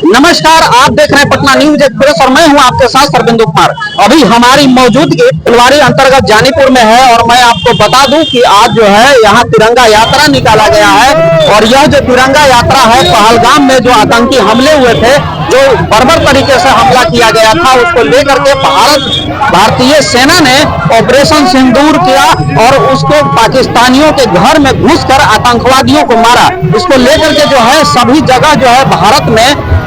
नमस्कार, आप देख रहे हैं पटना न्यूज एक्सप्रेस और मैं हूं आपके साथ सरबिंदु कुमार। अभी हमारी मौजूदगी फुलवारी अंतर्गत जानीपुर में है और मैं आपको बता दूं कि आज जो है यहां तिरंगा यात्रा निकाला गया है और यह जो तिरंगा यात्रा है पहलगाम में जो आतंकी हमले हुए थे, जो बर्बर तरीके से हमला किया गया था, उसको लेकर के भारतीय सेना ने ऑपरेशन सिंदूर किया और उसको पाकिस्तानियों के घर में घुसकर आतंकवादियों को मारा। इसको लेकर के जो है सभी जगह जो है भारत में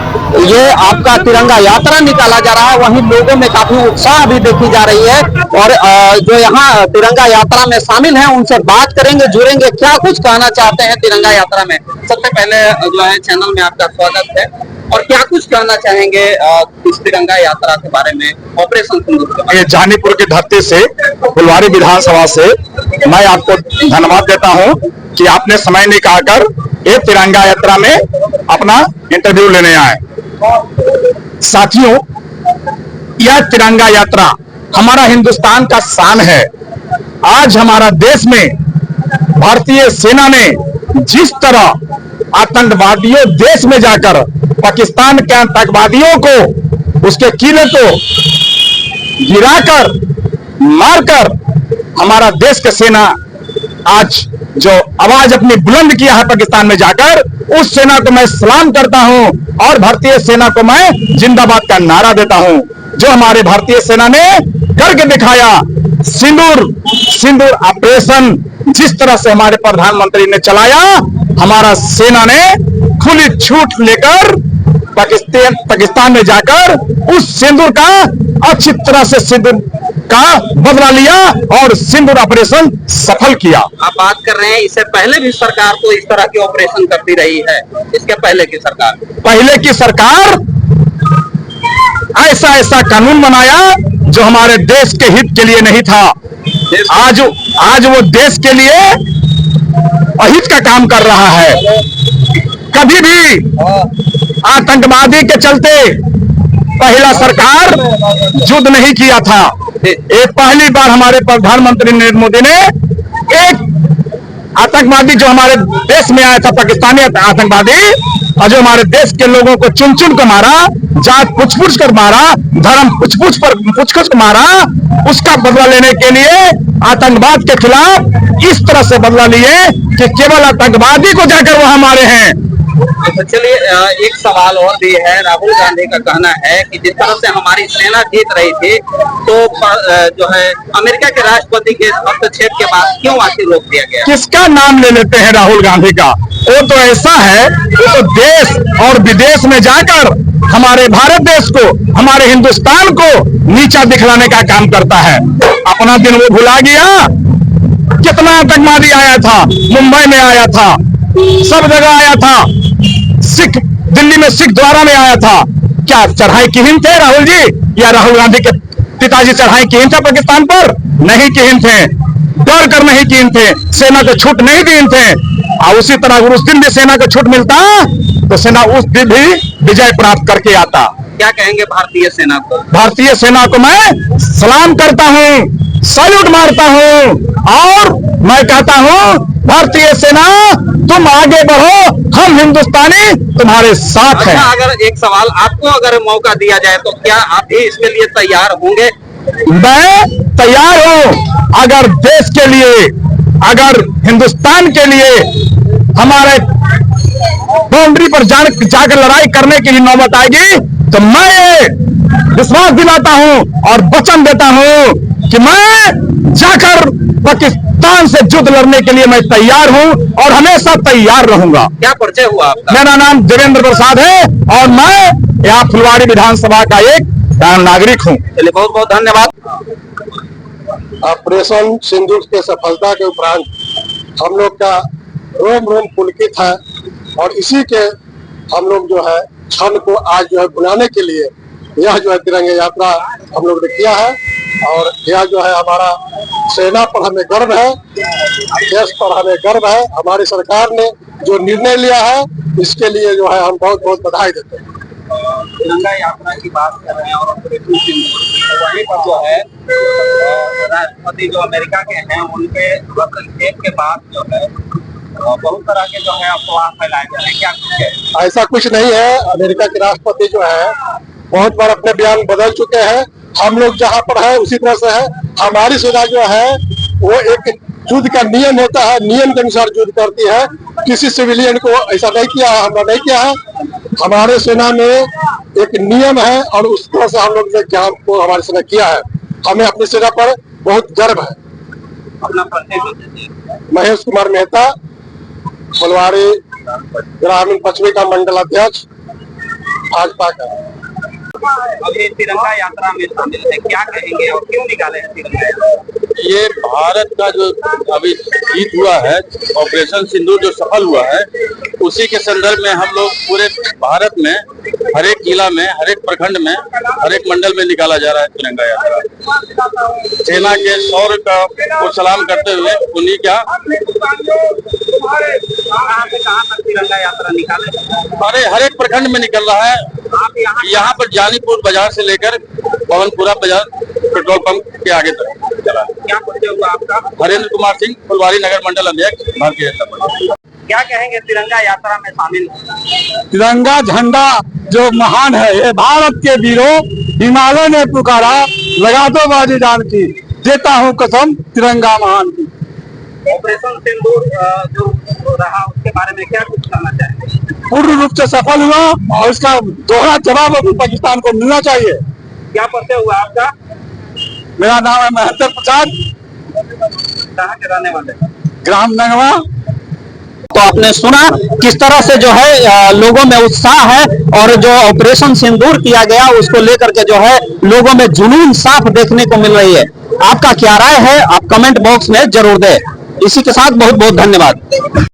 ये आपका तिरंगा यात्रा निकाला जा रहा है। वहीं लोगों में काफी उत्साह भी देखी जा रही है और जो यहाँ तिरंगा यात्रा में शामिल हैं उनसे बात करेंगे, जुड़ेंगे, क्या कुछ कहना चाहते हैं तिरंगा यात्रा में। सबसे पहले जो है चैनल में आपका स्वागत है और क्या कुछ कहना चाहेंगे इस तिरंगा यात्रा के बारे में, ऑपरेशन सिंदूर के बारे में। जानीपुर की धरती से, फुलवारी विधानसभा से मैं आपको धन्यवाद देता हूं कि आपने समय निकालकर ये तिरंगा यात्रा में अपना इंटरव्यू लेने आए। साथियों, यह तिरंगा यात्रा हमारा हिंदुस्तान का शान है। आज हमारा देश में भारतीय सेना ने जिस तरह आतंकवादियों देश में जाकर पाकिस्तान के आतंकवादियों को, उसके किले को गिराकर, मारकर हमारा देश का सेना आज जो आवाज अपनी बुलंद किया है पाकिस्तान में जाकर, उस सेना को मैं सलाम करता हूं और भारतीय सेना को मैं जिंदाबाद का नारा देता हूं। जो हमारे भारतीय सेना ने करके दिखाया, सिंदूर ऑपरेशन जिस तरह से हमारे प्रधानमंत्री ने चलाया, हमारा सेना ने खुली छूट लेकर पाकिस्तान में जाकर उस सिंदूर का अच्छी तरह से सिंदूर का बदला लिया और सिंदूर ऑपरेशन सफल किया। आप बात कर रहे हैं, इससे पहले भी सरकार तो इस तरह के ऑपरेशन करती रही है। इसके पहले की सरकार ऐसा कानून बनाया जो हमारे देश के हित के लिए नहीं था। आज वो देश के लिए अहित का काम कर रहा है। कभी भी आतंकवादी के चलते पहला सरकार युद्ध नहीं किया था। एक पहली बार हमारे प्रधानमंत्री नरेंद्र मोदी ने एक आतंकवादी जो हमारे देश में आया था, पाकिस्तानी आतंकवादी, और जो हमारे देश के लोगों को चुन चुन कर मारा, जात पूछ कर मारा, धर्म पूछ कर मारा, उसका बदला लेने के लिए आतंकवाद के खिलाफ इस तरह से बदला लिए कि केवल आतंकवादी को जाकर वहां मारे हैं। तो चलिए, एक सवाल और भी है। राहुल गांधी का कहना है कि जिस तरह से हमारी सेना जीत रही थी, तो जो है अमेरिका के राष्ट्रपति के हस्तक्षेप के बाद क्यों आखिर रोक दिया गया। किसका नाम ले लेते हैं राहुल गांधी का? वो तो ऐसा है, वो तो देश और विदेश में जाकर हमारे भारत देश को, हमारे हिंदुस्तान को नीचा दिखलाने का काम करता है। अपना दिन वो भुला गया। कितना आतंकवादी आया था, मुंबई में आया था, सब जगह आया था, दिल्ली में सिख द्वारा में आया था। क्या चढ़ाई कीन थे राहुल जी, या राहुल गांधी के पिताजी चढ़ाई कीन थे पाकिस्तान पर? नहीं कीन थे, डर कर नहीं कीन थे, सेना को छूट नहीं दी थे। और उसी तरह उस दिन भी सेना को छूट मिलता तो सेना उस दिन भी विजय प्राप्त करके आता। क्या कहेंगे भारतीय सेना को? भारतीय सेना को मैं सलाम करता हूं, सैल्यूट मारता हूं और मैं कहता हूं, भारतीय सेना तुम आगे बढ़ो, हम हिंदुस्तानी तुम्हारे साथ हैं। अगर एक सवाल, आपको अगर मौका दिया जाए तो क्या आप भी इसके लिए तैयार होंगे? मैं तैयार हूं। अगर देश के लिए, अगर हिंदुस्तान के लिए हमारे बाउंड्री पर जाकर लड़ाई करने की नौबत आएगी तो मैं विश्वास दिलाता हूं और वचन देता हूं कि मैं जाकर पाकिस्तान से युद्ध लड़ने के लिए मैं तैयार हूं और हमेशा तैयार रहूंगा। क्या परिचय हुआ आपका? मेरा नाम देवेंद्र प्रसाद है और मैं यहाँ फुलवारी विधानसभा का एक नागरिक हूं। चलिए, बहुत बहुत धन्यवाद। ऑपरेशन सिंदूर के सफलता के उपरांत हम लोग का रोम रोम पुलकित है और इसी के हम लोग जो है क्षण को आज जो है बुलाने के लिए यह जो है तिरंगा यात्रा हम लोग ने किया है। और यह जो है हमारा सेना पर हमें गर्व है, देश पर हमें गर्व है। हमारी सरकार ने जो निर्णय लिया है इसके लिए जो है हम बहुत बहुत बधाई देते हैं। तिरंगा यात्रा की बात कर रहे हैं और ऑपरेशन सिंदूर, वहीं पर जो है राष्ट्रपति जो अमेरिका के हैं उनके हस्तक्षेप के बाद जो है बहुत तरह के जो है अफवाह फैलाए जा रहे हैं, क्या कुछ है? ऐसा कुछ नहीं है। अमेरिका के राष्ट्रपति जो है बहुत बार अपने बयान बदल चुके हैं। हम लोग जहाँ पर है उसी तरह से है। हमारी सेना जो है वो एक युद्ध का नियम होता है, नियम के अनुसार युद्ध करती है। किसी सिविलियन को ऐसा नहीं किया है, हमने नहीं किया है। हमारे सेना में एक नियम है और उस तरह से हम लोग ने काम को हमारी सेना किया है। हमें अपनी सेना पर बहुत गर्व है। अपना परिचय महेश कुमार मेहता, फुलवारी ग्रामीण पश्चिमी का मंडल अध्यक्ष भाजपा का। अभी तिरंगा यात्रा में शामिल है, क्या कहेंगे और क्यों निकाले हैं तिरंगा यात्रा? ये भारत का जो अभी जीत हुआ है, ऑपरेशन सिंदूर जो सफल हुआ है, उसी के संदर्भ में हम लोग पूरे भारत में हर एक जिला में, हर एक प्रखंड में, हर एक मंडल में निकाला जा रहा है तिरंगा यात्रा। सेना के शौर्य को सलाम करते हुए उन्हीं का कहाँ से कहाँ तक तिरंगा यात्रा निकाले? हर एक प्रखंड में निकल रहा है। आप यहाँ पर जानीपुर बाजार से लेकर पवनपुरा बाजार पेट्रोल पंप के आगे तक चला। क्या परिचय हुआ आपका? हरेंद्र कुमार सिंह, फुलवारी नगर मंडल अध्यक्ष, भारतीय जनता पार्टी। क्या कहेंगे तिरंगा यात्रा में शामिल? तिरंगा झंडा जो महान है, ये भारत के वीरों, हिमालय ने पुकारा, लगा दो बाजी जान की, देता हूँ कसम तिरंगा महान की। ऑपरेशन सिंदूर जो रहा उसके बारे में क्या कुछ कहना चाहेंगे? पूर्ण रूप से सफल हुआ और इसका दोहरा जवाब अभी पाकिस्तान को मिलना चाहिए। क्या परिचय हुआ आपका? मेरा नाम है महेंद्र प्रसाद, कहाँ के रहने वाले? ग्राम नंगवा। तो आपने सुना किस तरह से जो है लोगों में उत्साह है और जो ऑपरेशन सिंदूर किया गया उसको लेकर के जो है लोगों में जुनून साफ देखने को मिल रही है। आपका क्या राय है आप कमेंट बॉक्स में जरूर दें। इसी के साथ बहुत बहुत धन्यवाद।